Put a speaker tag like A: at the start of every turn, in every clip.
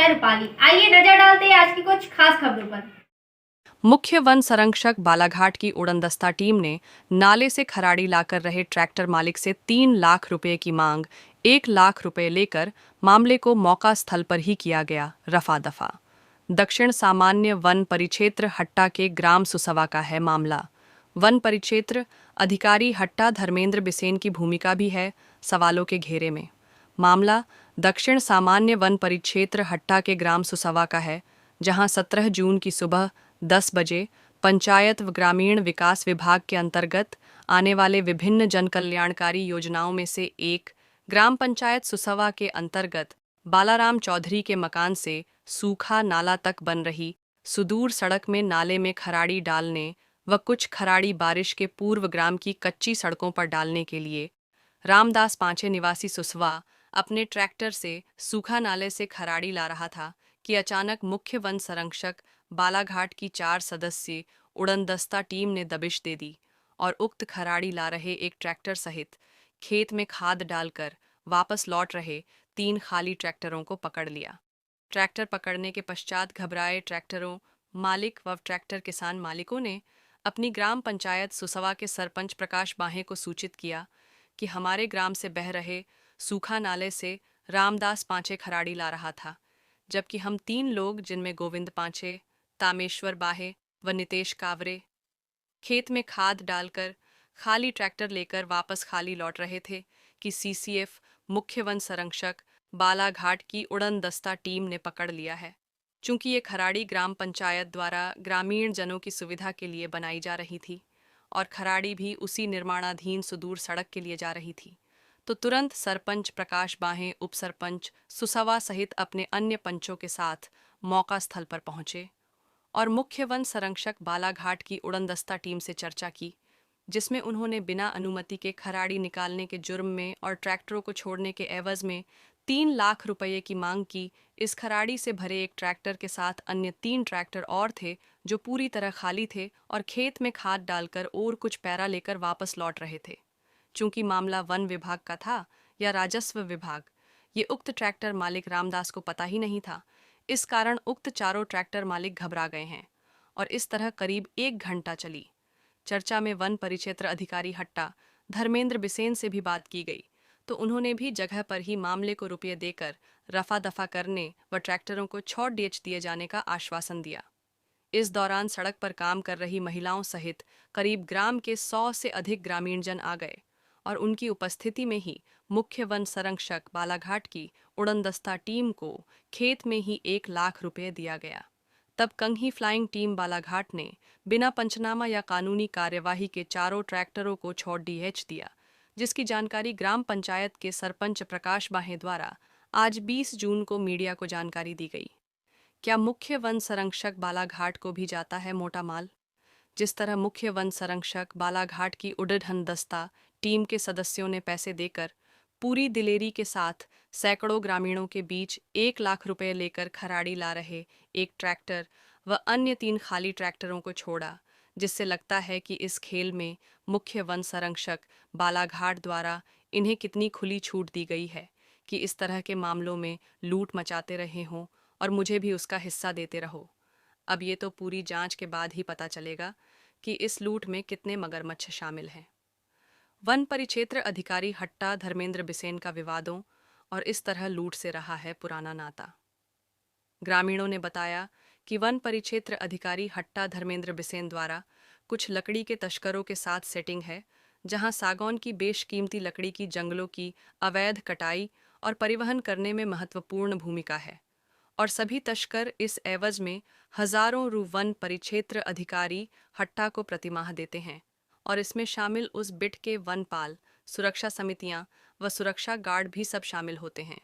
A: मैं रूपाली। आइए नजर डालते हैं आज की कुछ खास खबरों पर।
B: मुख्य वन संरक्षक बालाघाट की उड़नदस्ता टीम ने नाले से खराड़ी लाकर रहे ट्रैक्टर मालिक से 3 लाख रुपए की मांग 1 लाख रुपए लेकर मामले को मौका स्थल पर ही किया गया रफा दफा। दक्षिण सामान्य वन परिक्षेत्र हट्टा के ग्राम सुसवा का है मामला। वन परिक्षेत्र अधिकारी हट्टा धर्मेंद्र बिसेन की भूमिका भी है सवालों के घेरे में। मामला दक्षिण सामान्य वन परिक्षेत्र हट्टा के ग्राम सुसवा का है, जहां 17 जून की सुबह 10 बजे पंचायत व ग्रामीण विकास विभाग के अंतर्गत आने वाले विभिन्न जनकल्याणकारी योजनाओं में से एक ग्राम पंचायत सुसवा के अंतर्गत बालाराम चौधरी के मकान से सूखा नाला तक बन रही सुदूर सड़क में नाले में खराड़ी डालने व कुछ खराड़ी बारिश के पूर्व ग्राम की कच्ची सड़कों पर डालने के लिए रामदास पांचे निवासी सुसवा अपने ट्रैक्टर से सूखा नाले से खराड़ी ला रहा था कि अचानक मुख्य वन संरक्षक बालाघाट की 4 सदस्यीय उड़नदस्ता टीम ने दबिश दे दी और उक्त खराड़ी ला रहे एक ट्रैक्टर सहित खेत में खाद डालकर वापस लौट रहे 3 खाली ट्रैक्टरों को पकड़ लिया। ट्रैक्टर पकड़ने के पश्चात घबराए ट्रैक्टरों मालिक व ट्रैक्टर किसान मालिकों ने अपनी ग्राम पंचायत सुसवा के सरपंच प्रकाश बाहे को सूचित किया कि हमारे ग्राम से बह रहे सूखा नाले से रामदास पांचे खराड़ी ला रहा था, जबकि हम 3 लोग जिनमें गोविंद पांचे, तामेश्वर बाहे व नितेश कावरे खेत में खाद डालकर खाली ट्रैक्टर लेकर वापस खाली लौट रहे थे कि सीसीएफ मुख्य वन संरक्षक बालाघाट की उड़नदस्ता टीम ने पकड़ लिया है। चूंकि ये खराड़ी ग्राम पंचायत द्वारा ग्रामीण जनों की सुविधा के लिए बनाई जा रही थी और खराड़ी भी उसी निर्माणाधीन सुदूर सड़क के लिए जा रही थी, तो तुरंत सरपंच प्रकाश बाहे, उप सरपंच सुसवा सहित अपने अन्य पंचों के साथ मौका स्थल पर पहुंचे और मुख्य वन संरक्षक बालाघाट की उड़नदस्ता टीम से चर्चा की, जिसमें उन्होंने बिना अनुमति के खराड़ी निकालने के जुर्म में और ट्रैक्टरों को छोड़ने के एवज में 3 लाख रुपये की मांग की। इस खराड़ी से भरे एक ट्रैक्टर के साथ अन्य 3 ट्रैक्टर और थे जो पूरी तरह खाली थे और खेत में खाद डालकर और कुछ पैरा लेकर वापस लौट रहे थे। चूंकि मामला वन विभाग का था या राजस्व विभाग, ये उक्त ट्रैक्टर मालिक रामदास को पता ही नहीं था। इस कारण उक्त चारों ट्रैक्टर मालिक घबरा गए हैं और इस तरह करीब 1 घंटा चली चर्चा में वन परिक्षेत्र अधिकारी हट्टा धर्मेंद्र बिसेन से भी बात की गई, तो उन्होंने भी जगह पर ही मामले को रुपये देकर रफा दफा करने व ट्रैक्टरों को छोड़ दिए जाने का आश्वासन दिया। इस दौरान सड़क पर काम कर रही महिलाओं सहित करीब ग्राम के 100 से अधिक ग्रामीण जन आ गए और उनकी उपस्थिति में ही मुख्य वन संरक्षक बालाघाट की उड़नदस्ता टीम को खेत में ही 1 लाख रुपये दिया गया। तब कंघी फ्लाइंग टीम बालाघाट ने बिना पंचनामा या कानूनी कार्यवाही के चारों ट्रैक्टरों को छोड़ दिया, जिसकी जानकारी ग्राम पंचायत के सरपंच प्रकाश बाहे द्वारा आज 20 जून को मीडिया को जानकारी दी गई। क्या मुख्य वन संरक्षक बालाघाट को भी जाता है मोटा माल? जिस तरह मुख्य वन संरक्षक बालाघाट की उड़नदस्ता टीम के सदस्यों ने पैसे देकर पूरी दिलेरी के साथ सैकड़ों ग्रामीणों के बीच 1 लाख रुपए लेकर खराड़ी ला रहे एक ट्रैक्टर व अन्य 3 खाली ट्रैक्टरों को छोड़ा, जिससे लगता है कि इस खेल में मुख्य वन संरक्षक बालाघाट द्वारा इन्हें कितनी खुली छूट दी गई है कि इस तरह के मामलों में लूट मचाते रहे हों और मुझे भी उसका हिस्सा देते रहो। अब ये तो पूरी जांच के बाद ही पता चलेगा कि इस लूट में कितने मगरमच्छ शामिल हैं। वन परिक्षेत्र अधिकारी हट्टा धर्मेंद्र बिसेन का विवादों और इस तरह लूट से रहा है पुराना नाता। ग्रामीणों ने बताया कि वन परिक्षेत्र अधिकारी हट्टा धर्मेंद्र बिसेन द्वारा कुछ लकड़ी के तस्करों के साथ सेटिंग है, जहां सागौन की बेशकीमती लकड़ी की जंगलों की अवैध कटाई और परिवहन करने में महत्वपूर्ण भूमिका है और सभी तस्कर इस एवज में हजारों रु वन परिक्षेत्र अधिकारी हट्टा को प्रतिमाह देते हैं और इसमें शामिल उस बिट के वनपाल, सुरक्षा समितियां व सुरक्षा गार्ड भी सब शामिल होते हैं।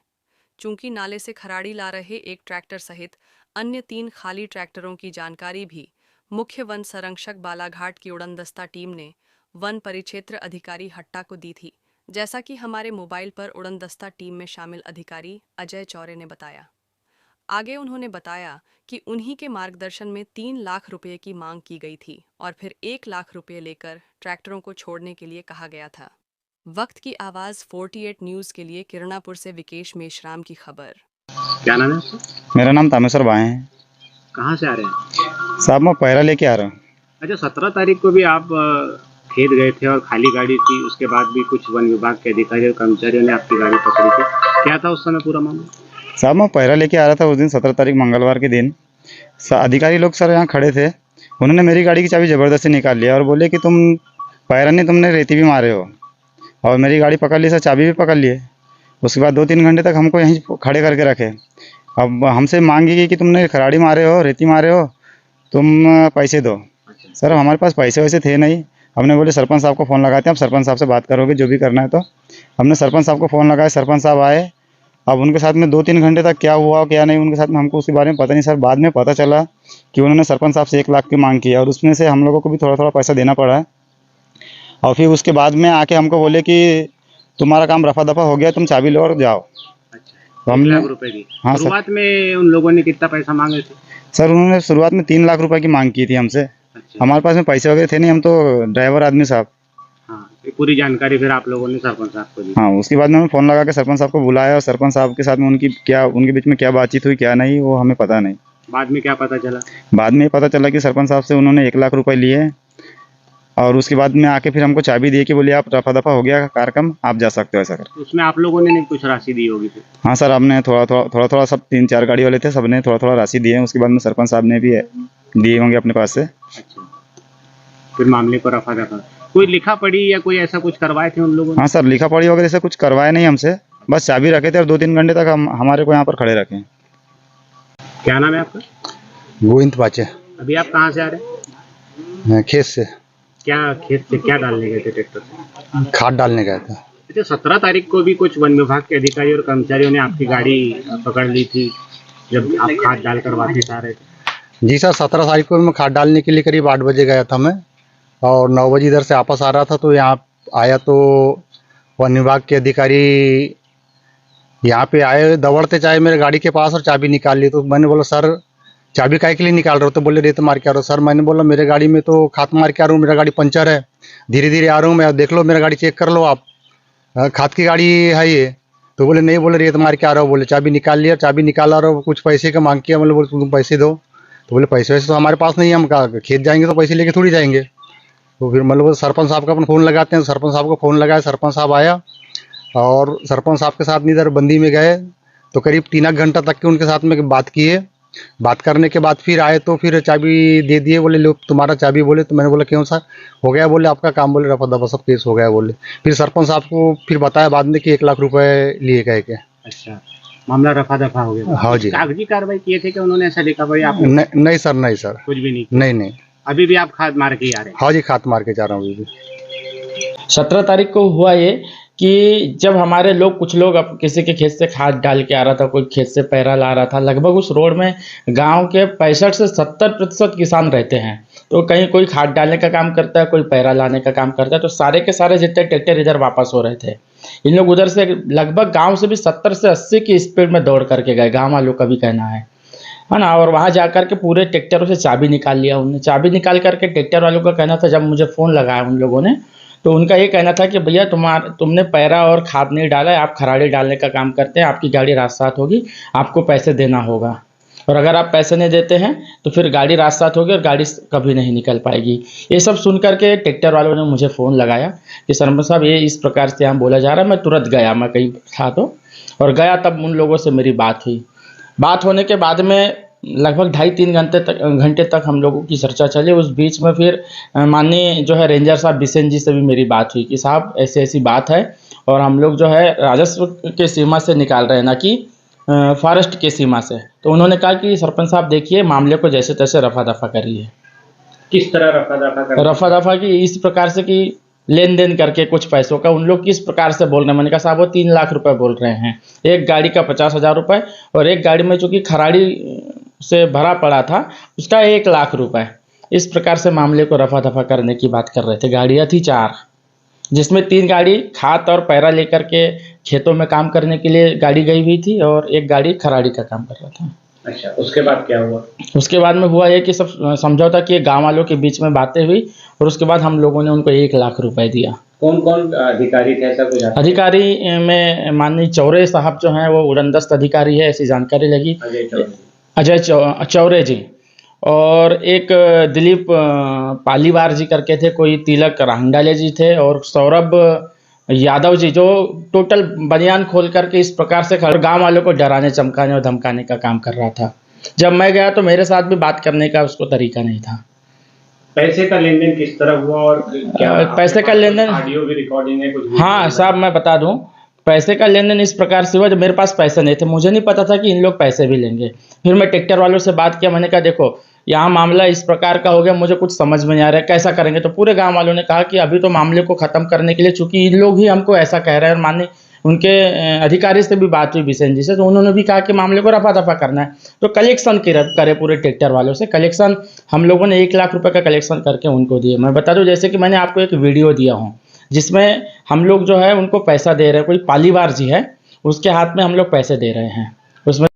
B: चूंकि नाले से खराड़ी ला रहे एक ट्रैक्टर सहित अन्य 3 खाली ट्रैक्टरों की जानकारी भी मुख्य वन संरक्षक बालाघाट की उड़नदस्ता टीम ने वन परिक्षेत्र अधिकारी हट्टा को दी थी, जैसा कि हमारे मोबाइल पर उड़नदस्ता टीम में शामिल अधिकारी अजय चौरे ने बताया। आगे उन्होंने बताया कि उन्हीं के मार्गदर्शन में 3 लाख रुपये की मांग की गई थी और फिर 1 लाख रुपये लेकर ट्रैक्टरों को छोड़ने के लिए कहा गया था। वक्त की आवाज़ 48 न्यूज़ के लिए किरणापुर से विकेश मेश्राम की खबर।
C: क्या नाम है आपका?
D: मेरा नाम तामेश्वर बाए है।
C: कहाँ से आ रहे हैं?
D: साहब मैं पैरा लेके आ रहा हूँ।
C: अच्छा, 17 तारीख को भी आप खेत गए थे और खाली गाड़ी थी, उसके बाद भी कुछ वन विभाग के अधिकारी और कर्मचारियों ने आपकी गाड़ी पकड़ी थी। क्या था उस समय पूरा मामला?
D: साहब मैं पैरा लेके आ रहा था उस दिन 17 तारीख मंगलवार के दिन। अधिकारी लोग सर यहाँ खड़े थे, उन्होंने मेरी गाड़ी की चाबी ज़बरदस्ती निकाल लिया और बोले कि तुम पैरा नहीं, तुमने रेती भी मारे हो, और मेरी गाड़ी पकड़ ली सर, चाबी भी पकड़ लिए। उसके बाद 2-3 घंटे तक हमको यहीं खड़े करके रखे। अब हमसे मांगी गई कि तुमने खराड़ी मारे हो, रेती मारे हो, तुम पैसे दो। सर हमारे पास पैसे वैसे थे नहीं। हमने बोले सरपंच साहब को फ़ोन लगाते हैं, आप सरपंच साहब से बात करोगे जो भी करना है तो। हमने सरपंच साहब को फ़ोन लगाया, सरपंच साहब आए। अब उनके साथ में 2-3 घंटे तक क्या हुआ क्या नहीं उनके साथ में हमको उसके बारे में पता नहीं सर। बाद में पता चला कि उन्होंने सरपंच साहब से 1 लाख की मांग की है और उसमें से हम लोगों को भी थोड़ा थोड़ा पैसा देना पड़ा है। और फिर उसके बाद में आके हमको बोले कि तुम्हारा काम रफा दफा हो गया, तुम चाबी लो और जाओ। तो
C: 1
D: हमने
C: लाख रुपए की
D: हाँ सर।
C: शुरुआत में उन लोगों ने कितना पैसा मांगे थे?
D: सर उन्होंने शुरुआत में 3 लाख रुपए की मांग की थी हमसे।
C: अच्छा,
D: हमारे पास में पैसे वगैरह थे नहीं, हम तो ड्राइवर आदमी साहब।
C: हाँ, ये पूरी जानकारी फिर आप लोगों ने सरपंच साहब को दी।
D: हाँ, उसके बाद में हमें फ़ोन लगा के सरपंच साहब को बुलाया और सरपंच साहब के साथ में उनके बीच में क्या बातचीत हुई क्या नहीं वो हमें पता नहीं।
C: बाद में क्या पता चला?
D: बाद में पता चला कि सरपंच साहब से उन्होंने 1 लाख रुपए लिए और उसके बाद में आके फिर हमको चाबी दी कि बोले आप रफा दफा हो गया कार्यक्रम, आप जा सकते हो ऐसा कर।
C: उसमें आप लोगों ने नहीं कुछ राशि दी होगी फिर?
D: हाँ सर, हमने थोड़ा सब 3-4 गाड़ी वाले थे, सबने थोड़ा थोड़ा राशि दिए। उसके बाद में सरपंच साहब ने भी दिए होंगे अपने पास से।
C: अच्छा, फिर मामले को रफा दफा कोई लिखा पढ़ी या कोई ऐसा कुछ करवाए थे उन लोगों ने?
D: हाँ सर, लिखा पढ़ी वगैरह से कुछ करवाए नहीं हमसे, बस चाबी रखे थे और 2-3 घंटे तक हमारे को यहाँ पर खड़े रखे।
C: क्या नाम है आपका?
E: गोविंद पाचे।
C: अभी आप कहाँ से आ रहे हैं?
E: मैं खेत से
C: क्या खेत से क्या डालने गए थे ट्रैक्टर से?
E: खाद डालने गया था।
C: अच्छा, 17 तारीख को भी कुछ वन विभाग के अधिकारी और कर्मचारियों ने आपकी गाड़ी पकड़ ली थी जब आप खाद डालकर वापस आ रहे थे।
E: जी सर, 17 तारीख को मैं खाद डालने के लिए करीब 8 बजे गया था मैं, और 9 बजे इधर से वापस आ रहा था तो यहाँ आया तो वन विभाग के अधिकारी यहाँ पे आए, दौड़ते चाहे मेरे गाड़ी के पास और चाबी निकाल ली। तो मैंने बोला सर चाबी काहे के लिए निकाल रहे हो? तो बोले रेत मार के आ रहा हूँ। सर मैंने बोला मेरे गाड़ी में तो खाद मार के आ रहा हूँ, मेरा गाड़ी पंचर है, धीरे धीरे आ रहा हूँ मैं, देख लो मेरा गाड़ी चेक कर लो आप, खाद की गाड़ी है ये। तो बोले नहीं, बोले रेत मार के आ रहा हूँ। बोले चाबी निकाल लिया, चाबी निकाला रहा हूँ, कुछ पैसे का मांग किया। मतलब बोले तुम पैसे दो। तो बोले पैसे वैसे तो हमारे पास नहीं है, हम कहा खेत जाएंगे तो पैसे लेके थोड़ी जाएंगे। तो फिर मतलब सरपंच साहब का अपन फ़ोन लगाते हैं, तो सरपंच साहब को फ़ोन लगाया, सरपंच साहब आया और सरपंच साहब के साथ इधर बंदी में गए तो करीब 3 घंटा तक के उनके साथ में बात किए। बात करने के बाद फिर आए तो फिर चाबी दे दिए, बोले लो तुम्हारा चाबी। बोले तो मैंने बोला क्यों सर? हो गया बोले आपका काम, बोले रफा दफा सब केस हो गया बोले। फिर सरपंच साहब को फिर बताया बाद में कि 1 लाख रुपए लिए गए के।
C: अच्छा, मामला रफा दफा हो गया।
E: हाँ जी।
C: कागजी कार्रवाई किए थे कि उन्होंने ऐसा लिखा भाई आप?
E: नहीं सर, नहीं सर,
C: कुछ भी नहीं?
E: नहीं।
C: अभी भी आप खाद मार के ही आ रहे हैं?
E: हाँ जी, खाद मार के जा रहा हूँ अभी भी।
F: 17 तारीख को हुआ ये कि जब हमारे लोग कुछ लोग अब किसी के खेत से खाद डाल के आ रहा था, कोई खेत से पैरा ला रहा था। लगभग उस रोड में गांव के 65 से 70% किसान रहते हैं। तो कहीं कोई खाद डालने का काम करता है, कोई पैरा लाने का काम करता है। तो सारे के सारे जितने ट्रैक्टर इधर वापस हो रहे थे, इन लोग उधर से लगभग गाँव से भी 70 से 80 की स्पीड में दौड़ करके गए, गाँव वालों का भी कहना है ना। और वहाँ जाकर के पूरे ट्रैक्टरों से चाबी निकाल लिया उन्होंने। चाबी निकाल करके ट्रैक्टर वालों का कहना था, जब मुझे फ़ोन लगाया उन लोगों ने, तो उनका ये कहना था कि भैया तुमने पैरा और खाद नहीं डाला है, आप खराड़ी डालने का काम करते हैं, आपकी गाड़ी रात-रात होगी, आपको पैसे देना होगा, और अगर आप पैसे नहीं देते हैं तो फिर गाड़ी रात-रात होगी और गाड़ी कभी नहीं निकल पाएगी। ये सब सुन करके ट्रैक्टर वालों ने मुझे फ़ोन लगाया कि सरपंच साहब ये इस प्रकार से यहाँ बोला जा रहा है। मैं तुरंत गया, मैं कहीं था तो, और गया तब उन लोगों से मेरी बात हुई। बात होने के बाद में लगभग 2.5-3 घंटे तक हम लोगों की चर्चा चली। उस बीच में फिर माननीय जो है रेंजर साहब बिसेन जी से भी मेरी बात हुई कि साहब ऐसी ऐसी बात है और हम लोग जो है राजस्व के सीमा से निकाल रहे हैं, ना कि फॉरेस्ट के सीमा से। तो उन्होंने कहा कि सरपंच साहब देखिए, मामले को जैसे तैसे रफा दफा करिए।
C: किस तरह रफा दफा कर?
F: रफा दफा की इस प्रकार से कि लेन देन करके कुछ पैसों का। उन लोग किस प्रकार से बोल रहे हैं, मैंने कहा साहब वो 3 लाख रुपए बोल रहे हैं, एक गाड़ी का 50,000 रुपये, और एक गाड़ी में चूँकि खराड़ी से भरा पड़ा था उसका 1 लाख रुपए। इस प्रकार से मामले को रफा दफा करने की बात कर रहे थे। गाड़ियाँ थी 4, जिसमें 3 गाड़ी खाद और पैरा लेकर के खेतों में काम करने के लिए गाड़ी गई हुई थी, और एक गाड़ी खराड़ी का काम कर रहा था।
C: अच्छा, उसके बाद क्या हुआ?
F: उसके बाद में हुआ ये कि सब समझौता किए, गाँव वालों के बीच में बातें हुई, और उसके बाद हम लोगों ने उनको 1 लाख रुपए दिया।
C: कौन कौन अधिकारी थे, ऐसा कुछ आपको?
F: अधिकारी में माननीय चौरे साहब जो हैं वो उड़नदस्त अधिकारी है, ऐसी जानकारी लगी। अजय चौरे जी, और एक दिलीप पालीवार जी करके थे, कोई तिलक रांडाले जी थे, और सौरभ यादव जी, जो टोटल बनियान खोल करके इस प्रकार से गांव वालों को डराने, चमकाने और धमकाने का काम कर रहा था। जब मैं गया तो मेरे साथ भी बात करने का उसको तरीका नहीं था।
C: पैसे का लेन देन किस तरह हुआ और क्या
F: पैसे का लेन देन,
C: ऑडियो भी रिकॉर्डिंग है कुछ?
F: हाँ साहब, मैं बता दूं, पैसे का लेन देन इस प्रकार से हुआ, जब मेरे पास पैसे नहीं थे, मुझे नहीं पता था कि इन लोग पैसे भी लेंगे। फिर मैं ट्रैक्टर वालों से बात किया, मैंने कहा देखो यहाँ मामला इस प्रकार का हो गया, मुझे कुछ समझ में नहीं आ रहा है, कैसा करेंगे? तो पूरे गांव वालों ने कहा कि अभी तो मामले को ख़त्म करने के लिए, चूंकि इन लोग ही हमको ऐसा कह रहे हैं, और माननीय उनके अधिकारी से भी बात हुई बिसेन जी से, तो उन्होंने भी कहा कि मामले को रफा दफा करना है, तो कलेक्शन करे पूरे ट्रैक्टर वालों से। कलेक्शन हम लोगों ने 1 लाख रुपए का कलेक्शन करके उनको दिए। मैं बता दूं, जैसे कि मैंने आपको एक वीडियो दिया हूँ जिसमें हम लोग जो है उनको पैसा दे रहे हैं, कोई पालीवार जी है, उसके हाथ में हम लोग पैसे दे रहे हैं, उसमें